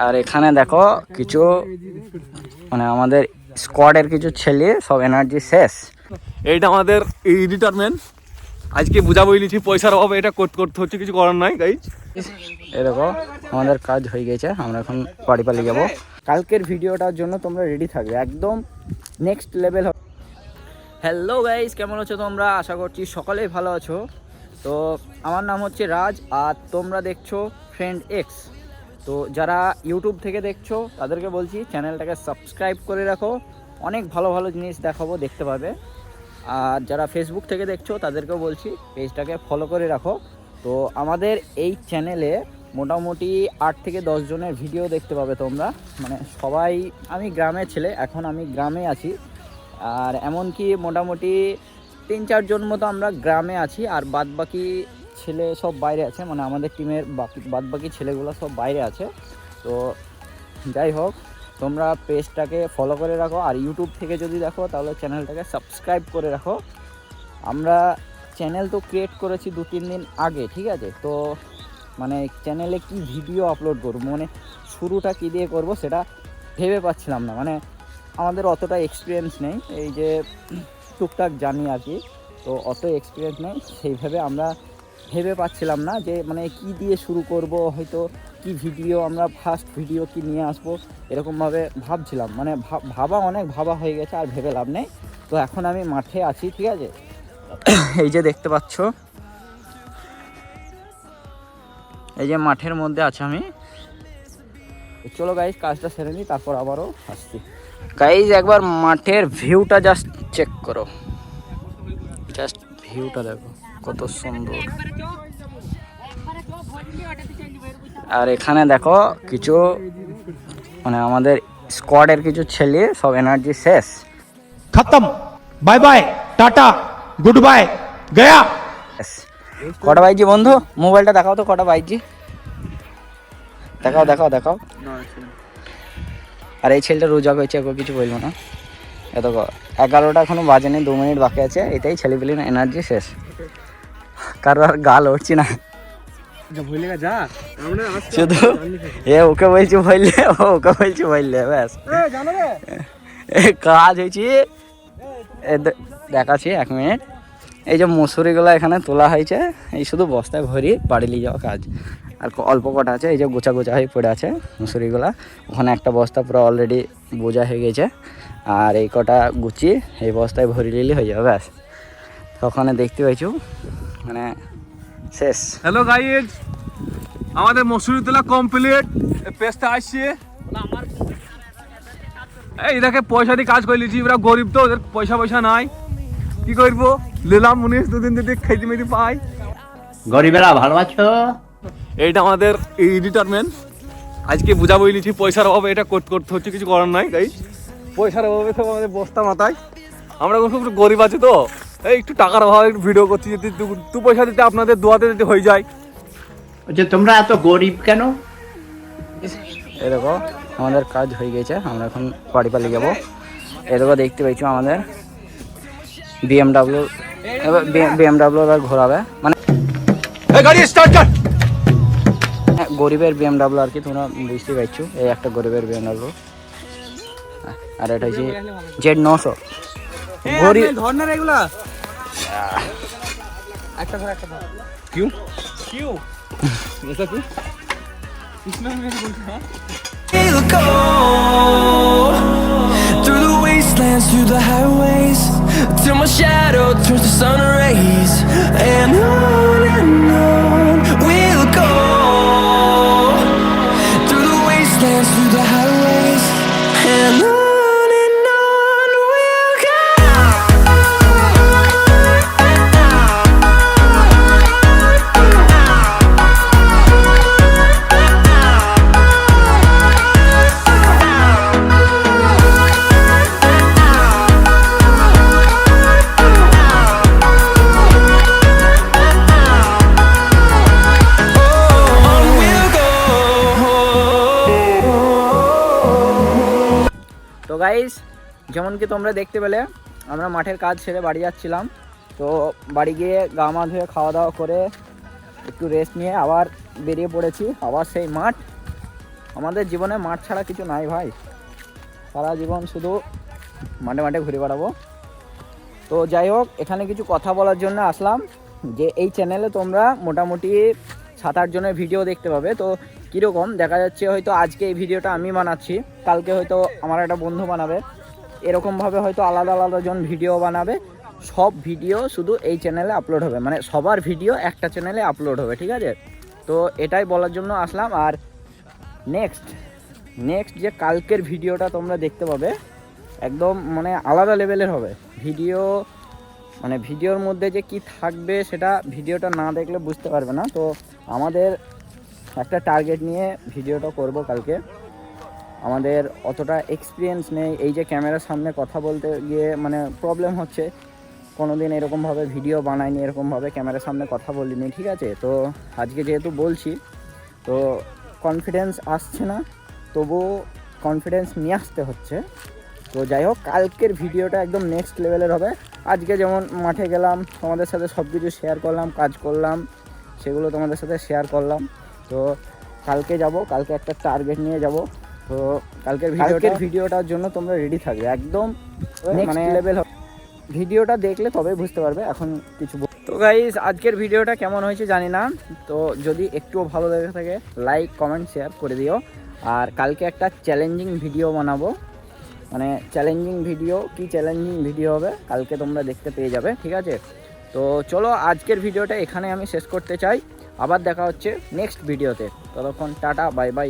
আর এখানে দেখো কিছু মানে আমাদের স্কোয়াডের কিছু ছেলে সব এনার্জি শেষ। এইটা আমাদের রিটায়ারমেন্ট। আজকে বুঝাবো নিচ্ছি পয়সার অভাবে এটা করতে হচ্ছে, কিছু করার নাই গাইজ। এই দেখো আমাদের কাজ হয়ে গেছে, আমরা এখন বাড়ি পালিয়ে যাবো। কালকের ভিডিওটার জন্য তোমরা রেডি থাকবে, একদম নেক্সট লেভেল। হ্যালো গাইজ, কেমন আছো তোমরা? আশা করছি সকলেই ভালো আছো। তো আমার নাম হচ্ছে রাজ, আর তোমরা দেখছো ফ্রেন্ড এক্স। তো যারা ইউটিউব থেকে দেখছো তাদেরকে বলছি চ্যানেলটাকে সাবস্ক্রাইব করে রাখো, অনেক ভালো ভালো জিনিস দেখাবো, দেখতে পাবে। আর যারা ফেসবুক থেকে দেখছো তাদেরকেও বলছি পেজটাকে ফলো করে রাখো। তো আমাদের এই চ্যানেলে মোটামুটি 8 থেকে 10 জনের ভিডিও দেখতে পাবে তোমরা। মানে সবাই, আমি গ্রামের ছেলে, এখন আমি গ্রামে আছি। আর এমনকি মোটামুটি 3-4 জন মতো আমরা গ্রামে আছি, আর বাদবাকি ছেলে সব বাইরে আছে। মানে আমাদের টিমের বাদবাকি ছেলেগুলো সব বাইরে আছে। তো যাই হোক, তোমরা পেজটাকে ফলো করে রাখো, আর ইউটিউব থেকে যদি দেখো তাহলে চ্যানেলটাকে সাবস্ক্রাইব করে রাখো। আমরা চ্যানেল তো ক্রিয়েট করেছি 2-3 দিন আগে, ঠিক আছে? তো মানে চ্যানেলে কি ভিডিও আপলোড করবো, মানে শুরুটা কী দিয়ে করব সেটা ভেবে পাচ্ছিলাম না। মানে আমাদের অতটা এক্সপিরিয়েন্স নেই, এই যে টুকটাক জানি আর কি, তো অত এক্সপিরিয়েন্স নেই, সেইভাবে আমরা ভেবে পাচ্ছিলাম না যে মানে কি দিয়ে শুরু করব, হয়তো কি ভিডিও, আমরা ফার্স্ট ভিডিও কি নিয়ে আসবো, এরকমভাবে ভাবছিলাম। মানে অনেক ভাবা হয়ে গেছে, আর ভেবে লাভ নেই। তো এখন আমি মাঠে আছি, ঠিক আছে? এই যে দেখতে পাচ্ছ, এই যে মাঠের মধ্যে আছে আমি। চলো গাইজ কাজটা সেরে নিই, তারপর আবারও আসছি। গাইজ একবার মাঠের ভিউটা জাস্ট চেক করো, জাস্ট ভিউটা দেখো কত সুন্দর। আর এখানে দেখো কিছু মানে আমাদের স্কোয়াডের কিছু ছেলে সব এনার্জি শেষ, খতম, bye bye, tata, good bye, Gaya. কটা বাইজি বন্ধু? মোবাইলটা দেখাও তো, কটা বাইজি দেখাও দেখাও দেখাও। আর এই ছেলেটা রোজা হয়েছে, ওকে কিছু বলবো না। এত 11টা এখনো বাজেনি, 2 মিনিট বাকি আছে। এটাই ছেলেপিলির এনার্জি শেষ, কারো আর গাল উঠছি না। শুধু ওকে বলছি বললে, ওকে বলছি বললে, ব্যাস কাজ হয়েছি। দেখাচ্ছি 1 মিনিট। এই যে মসুরিগুলো এখানে তোলা হয়েছে, এই শুধু বস্তায় ভরি বাড়ি নিয়ে যাওয়া কাজ। আর অল্প কটা আছে, এই যে গোছা গোছা হয়ে পড়ে আছে মসুরিগুলা। ওখানে একটা বস্তা পুরো অলরেডি বোঝা হয়ে গেছে, আর এই কটা গুছিয়ে এই বস্তায় ভরি নিলে হয়ে যাবে, ব্যাস। ওখানে দেখতে পাইছো মানে শেষ। হ্যালো গাইজ, আমাদের মসুরি তোলা কমপ্লিট। পেজটা আসছে, এই দেখে পয়সা দিয়ে কাজ করে লিছি। এরা গরিব তো, ওদের পয়সা নাই, কি করবো? নিলাম 19 2 দিন খেতে মেতে পাই। গরিবেরা ভালো আছো? এইটা আমাদের রিটায়ারমেন্ট। আজকে বুঝাবো নিচ্ছি পয়সার অভাবে এটা করতে হচ্ছে, কিছু করার নাই গাইজ। পয়সার অভাবে সব আমাদের বস্তা মাথায়। আমরা খুব গরিব আছি তো, এই একটু টাকার অভাবে একটু ভিডিও করছি, যদি দু পয়সা দিতে আপনাদের দোয়াতে দিতে হয়ে যায়। যে তোমরা এত গরিব কেন? এই দেখো আমাদের কাজ হয়ে গেছে, আমরা এখন বাড়ি পালিয়ে যাবো। এই দেখো দেখতে পাইছো আমাদের BMW, এবার ঘোরাবে, মানে গাড়ি স্টার্ট কর। গরিবের BMW আর কি, তোমরা বুঝতে পারছো। এই একটা গরিবের BMW, আর এটা হচ্ছে Z900 গরিব। ধরনার এগুলা একটা ধর, একটা ধর। কিউ কিউ এটা কি ইসলাম মেরে বলছে? হ্যাঁ, We'll go through the wastelands, through the highways, till my shadow turns to sun rays, and on we'll go through the wastelands, through the highways, and on we'll go. তো guys, যেমন কি তোমরা দেখতে পেলে, আমরা মাঠের কাজ ছেড়ে বাড়ি যাচ্ছিলাম। তো বাড়ি গিয়ে গা মা ধুয়ে খাওয়া দাওয়া করে একটু রেস্ট নিয়ে আবার বেরিয়ে পড়েছি, আবার সেই মাঠ। আমাদের জীবনে মাঠ ছাড়া কিছু নাই ভাই, সারা জীবন শুধু মাঠে মাঠে ঘুরে বেড়াবো। তো যাই হোক, এখানে কিছু কথা বলার জন্য আসলাম যে এই চ্যানেলে তোমরা মোটামুটি 7-8 জনের ভিডিও দেখতে পাবে। তো কীরকম দেখা যাচ্ছে, হয়তো আজকে এই ভিডিওটা আমি বানাচ্ছি, কালকে হয়তো আমার একটা বন্ধু বানাবে, এরকমভাবে হয়তো আলাদা আলাদা জন ভিডিও বানাবে। সব ভিডিও শুধু এই চ্যানেলে আপলোড হবে, মানে সবার ভিডিও একটা চ্যানেলে আপলোড হবে, ঠিক আছে? তো এটাই বলার জন্য আসলাম। আর নেক্সট যে কালকের ভিডিওটা তোমরা দেখতে পাবে একদম মানে আলাদা লেভেলের হবে ভিডিও, মানে ভিডিওর মধ্যে যে কি থাকবে সেটা ভিডিওটা না দেখলে বুঝতে পারবে না। তো আমাদের একটা টার্গেট নিয়ে ভিডিওটা করব কালকে। আমাদের অতটা এক্সপিরিয়েন্স নেই, এই যে ক্যামেরার সামনে কথা বলতে গিয়ে মানে প্রবলেম হচ্ছে, কোনো দিন এরকমভাবে ভিডিও বানাইনি, এরকমভাবে ক্যামেরার সামনে কথা বলিনি, ঠিক আছে? তো আজকে যেহেতু বলছি, তো কনফিডেন্স আসছে না, তবুও কনফিডেন্স নিয়ে আসতে হচ্ছে। তো যাই হোক, কালকের ভিডিওটা একদম নেক্সট লেভেলের হবে। আজকে যেমন মাঠে গেলাম, তোমাদের সাথে সব কিছু শেয়ার করলাম, কাজ করলাম, সেগুলো তোমাদের সাথে শেয়ার করলাম। তো কালকে যাব, কালকে একটা টার্গেট নিয়ে যাব। তো কালকের ভিডিওটার জন্য তোমরা রেডি থাকবে, একদম মানে লেভেল হবে। ভিডিওটা দেখলে তবেই বুঝতে পারবে। এখন কিছু তো গাইস, আজকের ভিডিওটা কেমন হয়েছে জানি না, তো যদি একটুও ভালো লেগে থাকে লাইক কমেন্ট শেয়ার করে দিও। আর কালকে একটা চ্যালেঞ্জিং ভিডিও বানাবো, মানে চ্যালেঞ্জিং ভিডিও হবে, কালকে তোমরা দেখতে পেয়ে যাবে, ঠিক আছে? তো চলো, আজকের ভিডিওটা এখানে আমি শেষ করতে চাই। আবার দেখা হচ্ছে নেক্সট ভিডিওতে, ততক্ষণ টাটা, বাই বাই।